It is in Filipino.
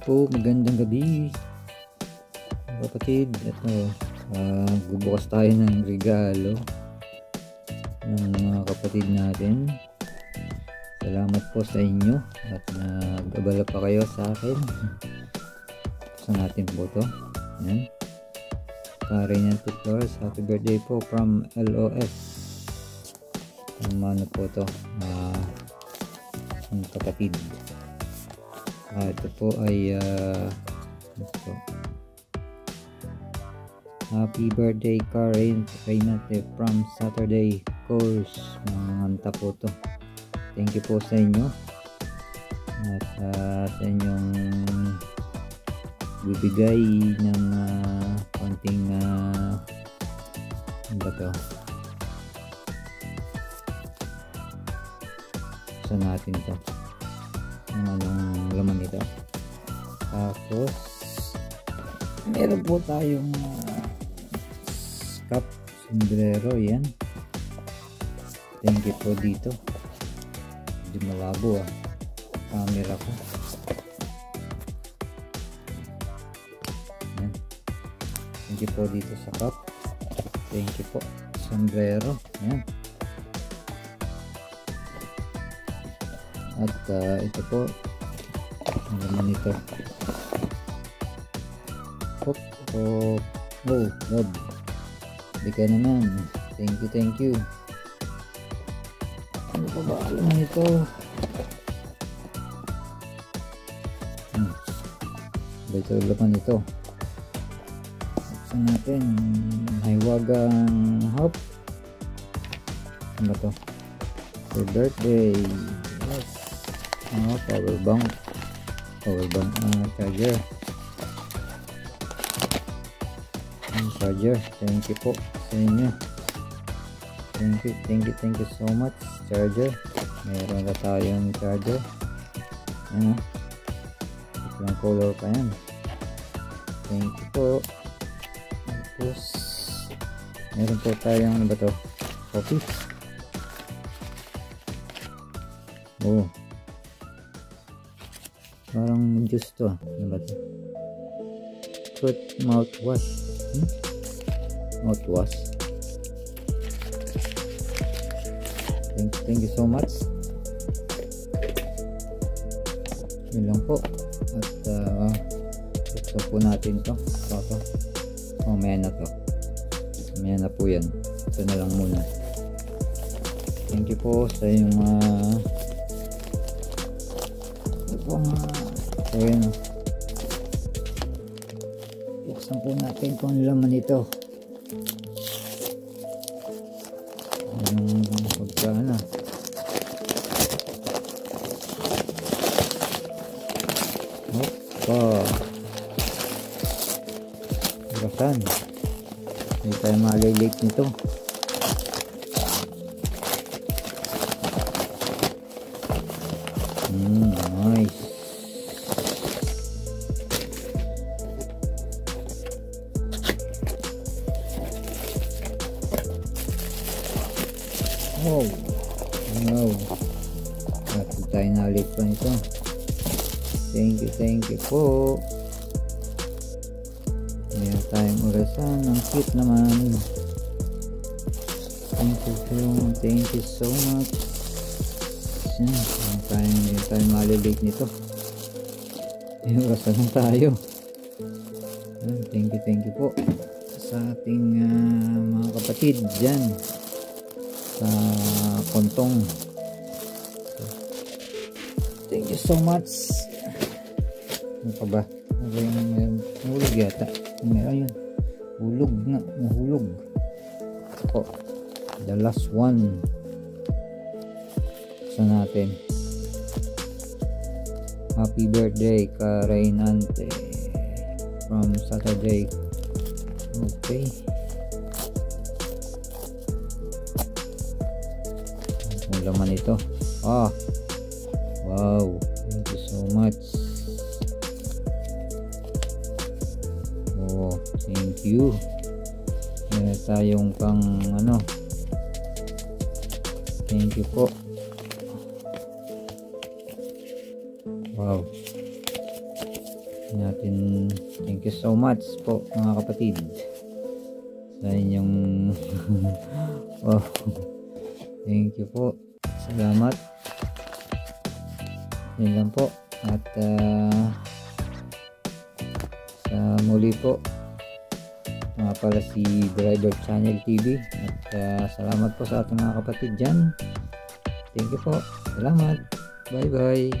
po, magandang gabi kapatid. Ito, bubukas tayo ng regalo ng mga kapatid natin. Salamat po sa inyo at nag-abala pa kayo sa akin. Buksan natin po ito. Ayan, Karen Flores, happy birthday po from LOS. Ano po ito, ang kapatid. Ito po ay ito. Happy birthday Karen Reynate from Saturday course. Manganta po to. Thank you po sa inyo at sa inyong bibigay ng konting ano ba to, sa natin to, anong laman nito. Tapos meron po tayong cup, sombrero. Yan, thank you po dito. Hindi malabo camera ko. Yan, thank you po dito sa cup. Thank you po sombrero. Yan, at ito po ang laman nito. Oh, love, hindi ka naman. Thank you. Ano pa ba alam nito? Ito laman nito. Buksan natin. Hiwagang hop. Ano ba to? For birthday. Yes. Power bank charger. Charger, thank you po sa inyo. Thank you so much. Charger, meron na tayong charger. Yan, yung color pa yan. Thank you po. Tapos meron po tayong ano ba to, coffee. Oh, parang juice to. Ano ba to? Fruit mouthwash. Mouthwash. Thank you so much. Yun lang po. At ito po natin to. Mamaya na po yan. Ito na lang muna. Thank you po sa yung so yun, buksan po natin kung ano laman ito. Pagkaan buksan, hindi tayo malilate nito. Nice. Wow. At tayo nalit pa nito. Thank you po. Mayroon tayong orasan. Ang cute naman. Thank you so much. Hindi tayo malilig nito. May orasan lang tayo. Thank you po sa ating mga kapatid dyan sa Kontong. Thank you so much. Ano pa ba? Nahulog yata. Meron yun. Nahulog. Oh, the last one. Sa natin. Happy birthday Karen Ante from Saturday. Okay. Ang laman ito. Wow. Thank you so much. Thank you. Meron tayong pang ano. Thank you po. Wow. natin. Thank you so much po mga kapatid sa inyong wow. Thank you po, salamat. Yun lang po, at sa muli po, mga pala si Driver Channel TV, at salamat po sa ating mga kapatid dyan. Thank you po, salamat, bye bye.